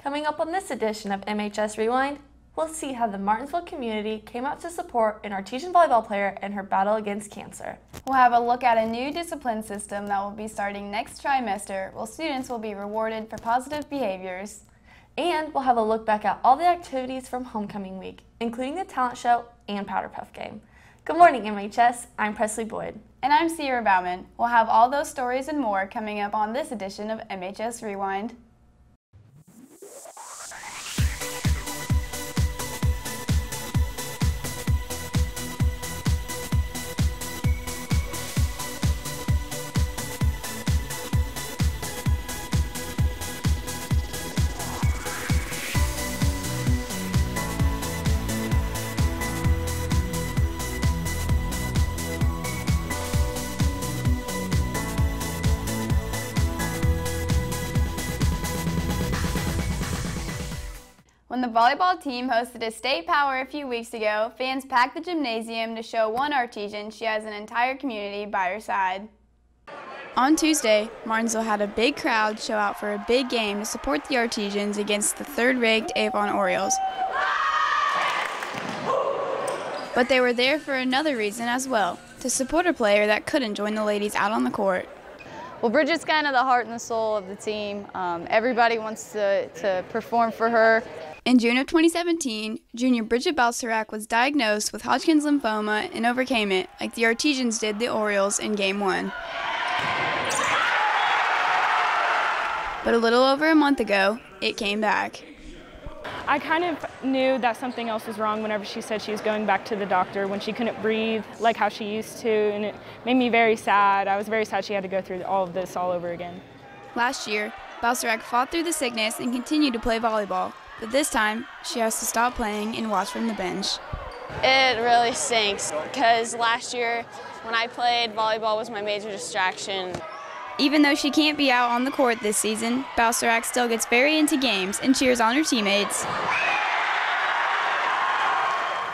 Coming up on this edition of MHS Rewind, we'll see how the Martinsville community came out to support an artesian volleyball player in her battle against cancer. We'll have a look at a new discipline system that will be starting next trimester, where students will be rewarded for positive behaviors. And we'll have a look back at all the activities from homecoming week, including the talent show and Powder Puff game. Good morning, MHS. I'm Presley Boyd. And I'm Sierra Bauman. We'll have all those stories and more coming up on this edition of MHS Rewind. When the volleyball team hosted a state power a few weeks ago, fans packed the gymnasium to show one artesian she has an entire community by her side. On Tuesday, Martinsville had a big crowd show out for a big game to support the artesians against the third-ranked Avon Orioles. But they were there for another reason as well, to support a player that couldn't join the ladies out on the court. Well, Bridget's kind of the heart and the soul of the team. Everybody wants to perform for her. In June of 2017, junior Bridget Balserac was diagnosed with Hodgkin's lymphoma and overcame it, like the Artesians did the Orioles in Game 1. But a little over a month ago, it came back. I kind of knew that something else was wrong whenever she said she was going back to the doctor when she couldn't breathe like how she used to, and it made me very sad. I was very sad she had to go through all of this all over again. Last year, Balserac fought through the sickness and continued to play volleyball, but this time she has to stop playing and watch from the bench. It really stinks because last year when I played, volleyball was my major distraction. Even though she can't be out on the court this season, Balserac still gets very into games and cheers on her teammates.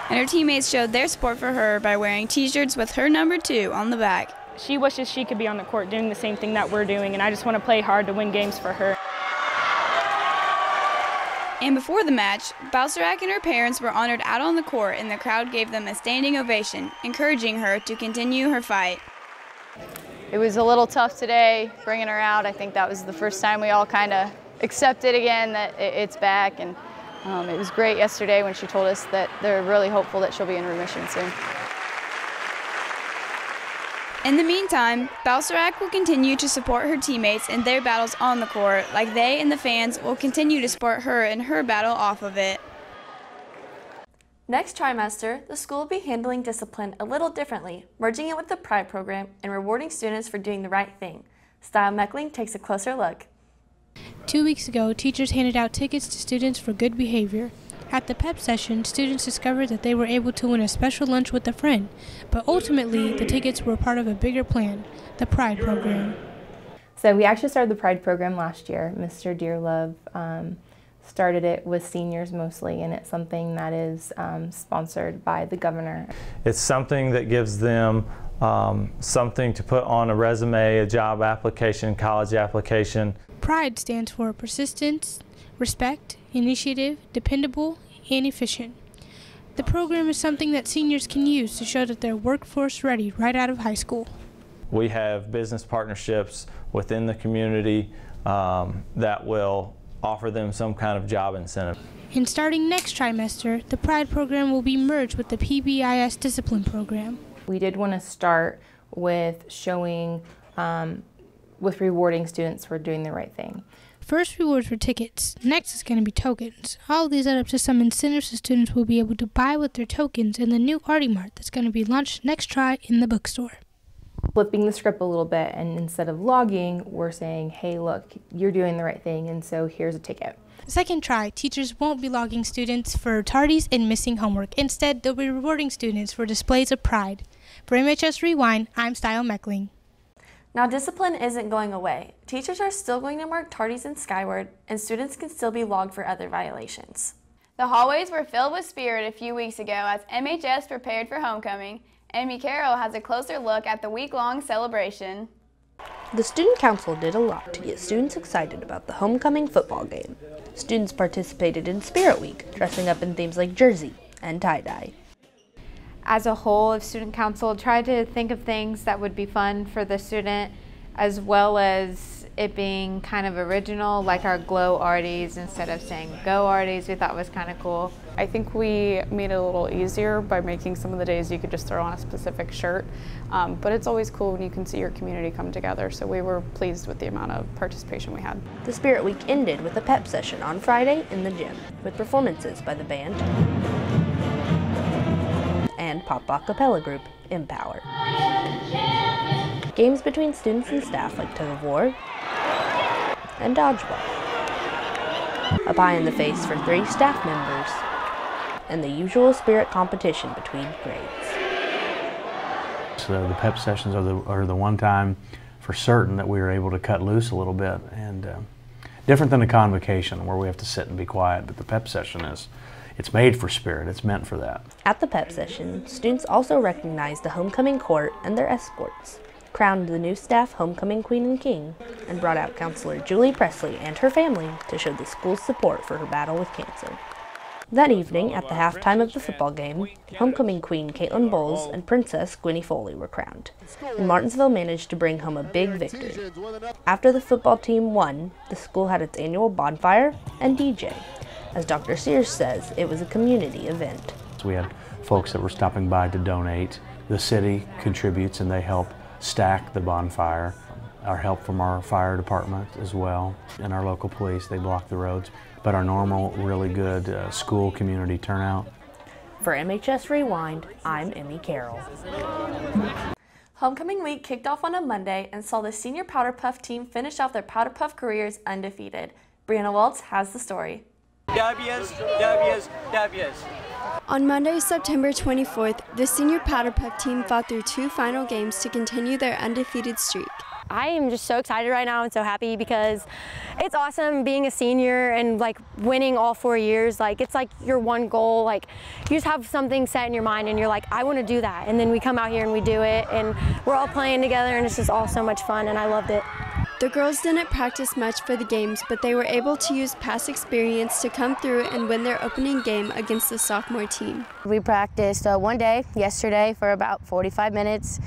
And her teammates showed their support for her by wearing t-shirts with her number 2 on the back. She wishes she could be on the court doing the same thing that we're doing, and I just want to play hard to win games for her. And before the match, Balserac and her parents were honored out on the court, and the crowd gave them a standing ovation, encouraging her to continue her fight. It was a little tough today, bringing her out. I think that was the first time we all kind of accepted again that it's back. And it was great yesterday when she told us that they're really hopeful that she'll be in remission soon. In the meantime, Balserac will continue to support her teammates in their battles on the court, like they and the fans will continue to support her in her battle off of it. Next trimester, the school will be handling discipline a little differently, merging it with the Pride program and rewarding students for doing the right thing. Style Meckling takes a closer look. 2 weeks ago, teachers handed out tickets to students for good behavior. At the PEP session, students discovered that they were able to win a special lunch with a friend, but ultimately the tickets were part of a bigger plan, the Pride program. So we actually started the Pride program last year. Mr. Dearlove started it with seniors mostly, and it's something that is sponsored by the governor. It's something that gives them something to put on a resume, a job application, college application. Pride stands for persistence, respect, initiative, dependable, and efficient. The program is something that seniors can use to show that they're workforce ready right out of high school. We have business partnerships within the community that will offer them some kind of job incentive. And starting next trimester, the Pride program will be merged with the PBIS discipline program. We did want to start with showing, with rewarding students for doing the right thing. First rewards were tickets. Next is going to be tokens. All of these add up to some incentives the students will be able to buy with their tokens in the new Artie Mart that's going to be launched next try in the bookstore. Flipping the script a little bit, and instead of logging, we're saying, hey, look, you're doing the right thing, and so here's a ticket. Second try, teachers won't be logging students for tardies and missing homework. Instead, they'll be rewarding students for displays of pride. For MHS Rewind, I'm Style Meckling. Now, discipline isn't going away. Teachers are still going to mark tardies in Skyward, and students can still be logged for other violations. The hallways were filled with spirit a few weeks ago as MHS prepared for homecoming. Amy Carroll has a closer look at the week-long celebration. The student council did a lot to get students excited about the homecoming football game. Students participated in Spirit Week, dressing up in themes like jersey and tie-dye. As a whole, student council tried to think of things that would be fun for the student, as well as it being kind of original, like our glow arties instead of saying go arties. We thought was kind of cool. I think we made it a little easier by making some of the days you could just throw on a specific shirt, but it's always cool when you can see your community come together, so we were pleased with the amount of participation we had. The Spirit Week ended with a pep session on Friday in the gym, with performances by the band and pop a cappella group Empower. Games between students and staff like tug of war and dodgeball. A pie in the face for 3 staff members, and the usual spirit competition between grades. So the pep sessions are the one time for certain that we were able to cut loose a little bit, and different than a convocation where we have to sit and be quiet, but the pep session it's made for spirit, it's meant for that. At the pep session, students also recognized the homecoming court and their escorts, crowned the new staff homecoming queen and king, and brought out Counselor Julie Presley and her family to show the school's support for her battle with cancer. That evening, at the halftime of the football game, homecoming queen Caitlin Bowles and Princess Gwenny Foley were crowned, and Martinsville managed to bring home a big victory. After the football team won, the school had its annual bonfire and DJ. As Dr. Sears says, it was a community event. So we had folks that were stopping by to donate. The city contributes and they help stack the bonfire. Our help from our fire department as well, and our local police, they block the roads. But our normal, really good school community turnout. For MHS Rewind, I'm Emmy Carroll. Homecoming week kicked off on a Monday and saw the senior Powder Puff team finish off their Powder Puff careers undefeated. Brianna Waltz has the story. W's. On Monday, September 24th, the senior Powder Puff team fought through 2 final games to continue their undefeated streak. I am just so excited right now and so happy because it's awesome being a senior and like winning all 4 years. Like it's like your one goal, like you just have something set in your mind and you're like, I want to do that. And then we come out here and we do it and we're all playing together and it's just all so much fun and I loved it. The girls didn't practice much for the games, but they were able to use past experience to come through and win their opening game against the sophomore team. We practiced one day yesterday for about 45 minutes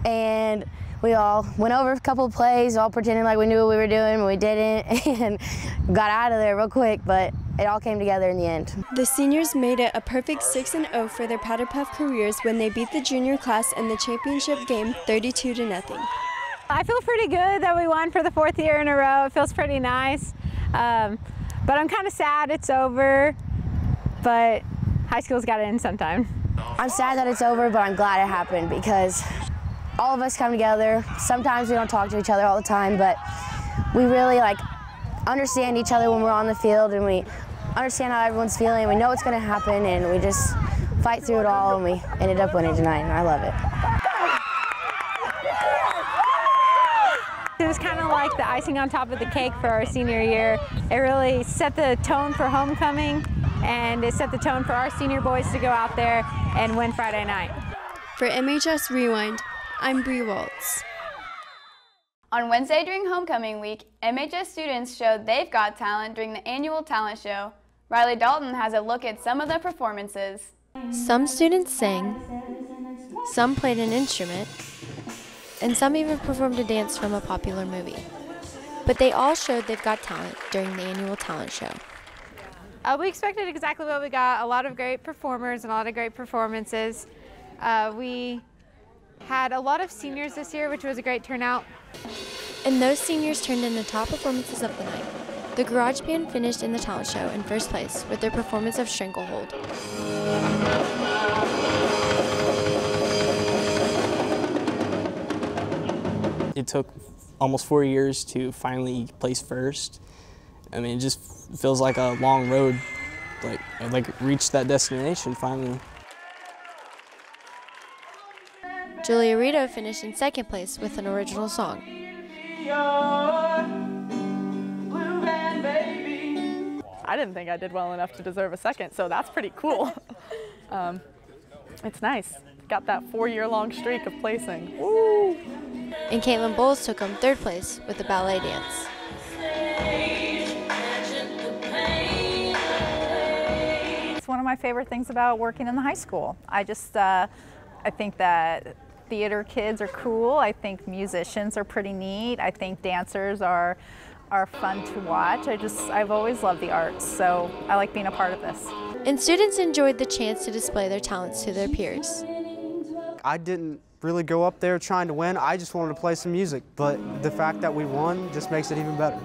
and we all went over a couple of plays, all pretending like we knew what we were doing, but we didn't, and got out of there real quick, but it all came together in the end. The seniors made it a perfect 6-0 for their Powder Puff careers when they beat the junior class in the championship game 32-0. I feel pretty good that we won for the 4th year in a row. It feels pretty nice, but I'm kind of sad it's over, but high school's got to end sometime. I'm sad that it's over, but I'm glad it happened because all of us come together. Sometimes we don't talk to each other all the time, but we really like understand each other when we're on the field and we understand how everyone's feeling. We know what's going to happen and we just fight through it all and we ended up winning tonight and I love it. It was kind of like the icing on top of the cake for our senior year. It really set the tone for homecoming and it set the tone for our senior boys to go out there and win Friday night. For MHS Rewind, I'm Bree Waltz. On Wednesday during homecoming week, MHS students showed they've got talent during the annual talent show. Riley Dalton has a look at some of the performances. Some students sang, some played an instrument, and some even performed a dance from a popular movie. But they all showed they've got talent during the annual talent show. We expected exactly what we got, a lot of great performers and a lot of great performances. We had a lot of seniors this year, which was a great turnout. And those seniors turned in the top performances of the night. The Garage Band finished in the talent show in first place with their performance of Stranglehold. It took almost 4 years to finally place first. I mean, it just feels like a long road, like reached that destination finally. Julia Rito finished in second place with an original song. I didn't think I did well enough to deserve a second, so that's pretty cool. It's nice. Got that 4-year-long streak of placing. Woo! And Caitlin Bowles took home third place with the ballet dance. It's one of my favorite things about working in the high school. I think that theater kids are cool. I think musicians are pretty neat. I think dancers are fun to watch. I've always loved the arts, so I like being a part of this. And students enjoyed the chance to display their talents to their peers. I didn't really go up there trying to win. I just wanted to play some music, but the fact that we won just makes it even better.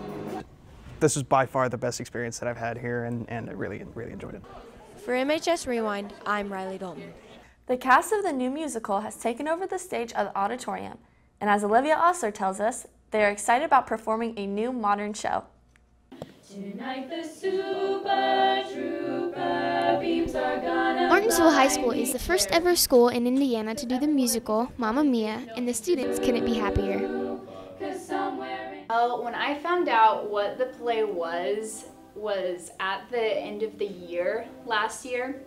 This was by far the best experience that I've had here, and I really enjoyed it. For MHS Rewind, I'm Riley Dalton. The cast of the new musical has taken over the stage of the auditorium, and as Olivia Osler tells us, they are excited about performing a new modern show. Tonight the Super Trooper beams are gonna Martinsville High School is the first ever school in Indiana to do the musical Mamma Mia, and the students couldn't be happier. When I found out what the play was at the end of the year last year,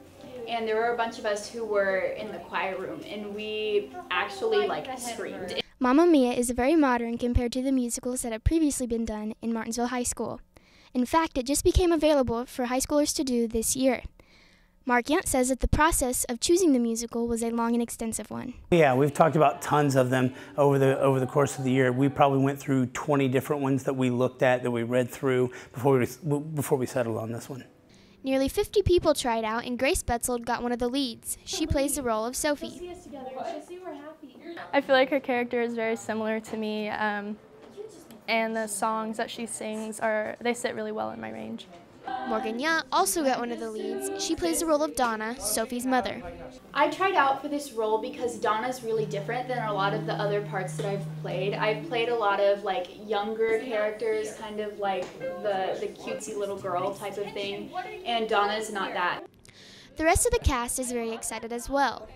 and there were a bunch of us who were in the choir room, and we actually screamed. Mamma Mia is very modern compared to the musicals that have previously been done in Martinsville High School. In fact, it just became available for high schoolers to do this year. Mark Yunt says that the process of choosing the musical was a long and extensive one. Yeah, we've talked about tons of them over the course of the year. We probably went through 20 different ones that we looked at, that we read through before we settled on this one. Nearly 50 people tried out, and Grace Betzold got one of the leads. She plays the role of Sophie. I feel like her character is very similar to me, and the songs that she sings they sit really well in my range. Morgan Yunt also got one of the leads. She plays the role of Donna, Sophie's mother. I tried out for this role because Donna's really different than a lot of the other parts that I've played. I've played a lot of younger characters, kind of like the cutesy little girl type of thing, and Donna's not that. The rest of the cast is very excited as well.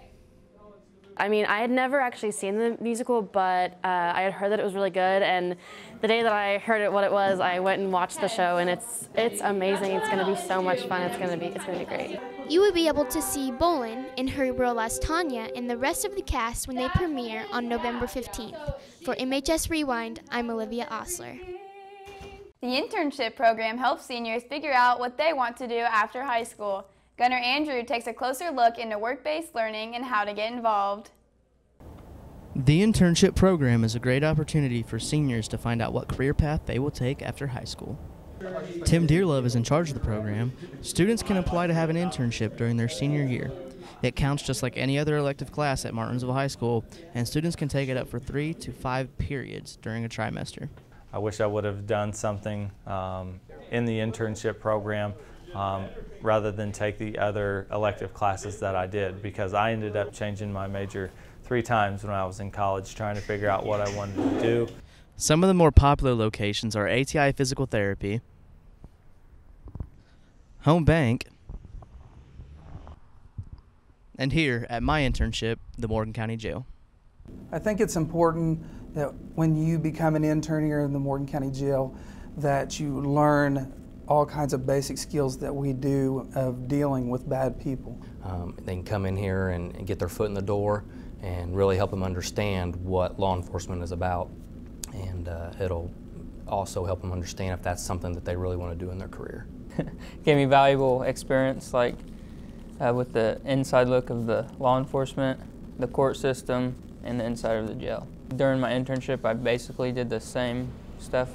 I mean, I had never actually seen the musical, but I had heard that it was really good, and the day that I heard what it was, I went and watched the show, and it's amazing. It's going to be so much fun. It's going to be great. You will be able to see Bolin in her role as Tanya and the rest of the cast when they premiere on November 15th. For MHS Rewind, I'm Olivia Osler. The internship program helps seniors figure out what they want to do after high school. Gunnar Andrew takes a closer look into work-based learning and how to get involved. The internship program is a great opportunity for seniors to find out what career path they will take after high school. Tim Dearlove is in charge of the program. Students can apply to have an internship during their senior year. It counts just like any other elective class at Martinsville High School, and students can take it up for 3 to 5 periods during a trimester. I wish I would have done something in the internship program rather than take the other elective classes that I did, because I ended up changing my major 3 times when I was in college trying to figure out what I wanted to do. Some of the more popular locations are ATI Physical Therapy, Home Bank, and here at my internship, the Morgan County Jail. I think it's important that when you become an intern here in the Morgan County Jail that you learn all kinds of basic skills that we do of dealing with bad people. They can come in here and get their foot in the door and really help them understand what law enforcement is about, and it'll also help them understand if that's something that they really want to do in their career. Gave me valuable experience, with the inside look of the law enforcement, the court system, and the inside of the jail. During my internship, I basically did the same stuff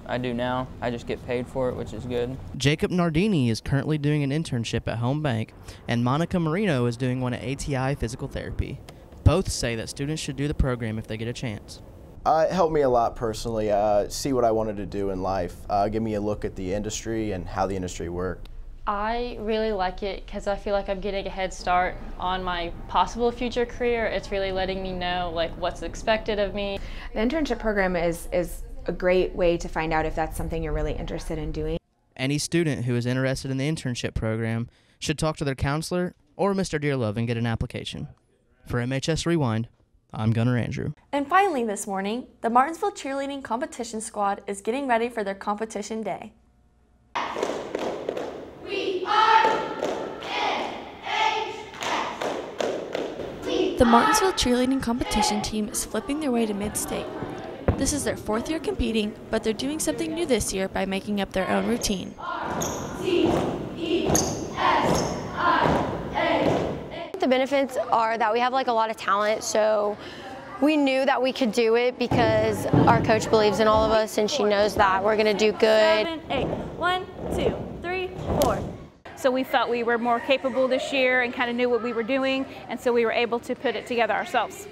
I do now. I just get paid for it, which is good. Jacob Nardini is currently doing an internship at Home Bank, and Monica Marino is doing one at ATI Physical Therapy. Both say that students should do the program if they get a chance. It helped me a lot personally, see what I wanted to do in life, give me a look at the industry and how the industry worked. I really like it because I feel like I'm getting a head start on my possible future career. It's really letting me know what's expected of me. The internship program is a great way to find out if that's something you're really interested in doing. Any student who is interested in the internship program should talk to their counselor or Mr. Dearlove and get an application. For MHS Rewind, I'm Gunnar Andrew. And finally this morning, the Martinsville Cheerleading Competition Squad is getting ready for their competition day. We are MHS. We The Martinsville cheerleading competition team is flipping their way to mid-state. This is their 4th year competing, but they're doing something new this year by making up their own routine. The benefits are that we have like a lot of talent, so we knew that we could do it because our coach believes in all of us and she knows that we're going to do good. 7, 8, 1, 2, 3, 4. So we felt we were more capable this year and kind of knew what we were doing, and so we were able to put it together ourselves.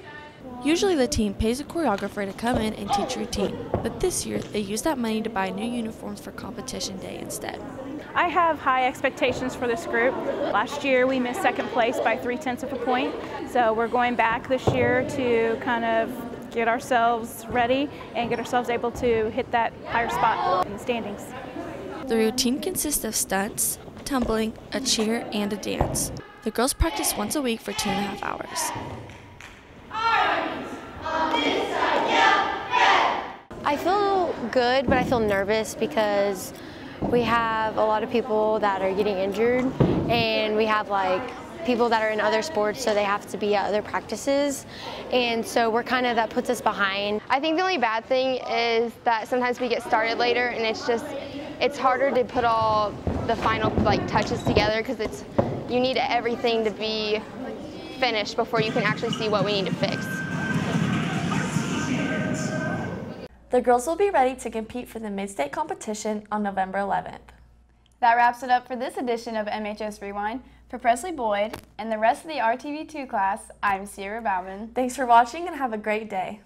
Usually the team pays a choreographer to come in and teach routine, but this year they used that money to buy new uniforms for competition day instead. I have high expectations for this group. Last year we missed 2nd place by 0.3 of a point, so we're going back this year to kind of get ourselves ready and get ourselves able to hit that higher spot in the standings. The routine consists of stunts, tumbling, a cheer, and a dance. The girls practice once a week for 2.5 hours. I feel good, but I feel nervous because we have a lot of people that are getting injured, and we have like people that are in other sports, so they have to be at other practices, and so we're kind of, that puts us behind. I think the only bad thing is that sometimes we get started later, and it's harder to put all the final like touches together because you need everything to be finished before you can actually see what we need to fix. The girls will be ready to compete for the mid-state competition on November 11th. That wraps it up for this edition of MHS Rewind. For Presley Boyd and the rest of the RTV2 class, I'm Sierra Bauman. Thanks for watching and have a great day.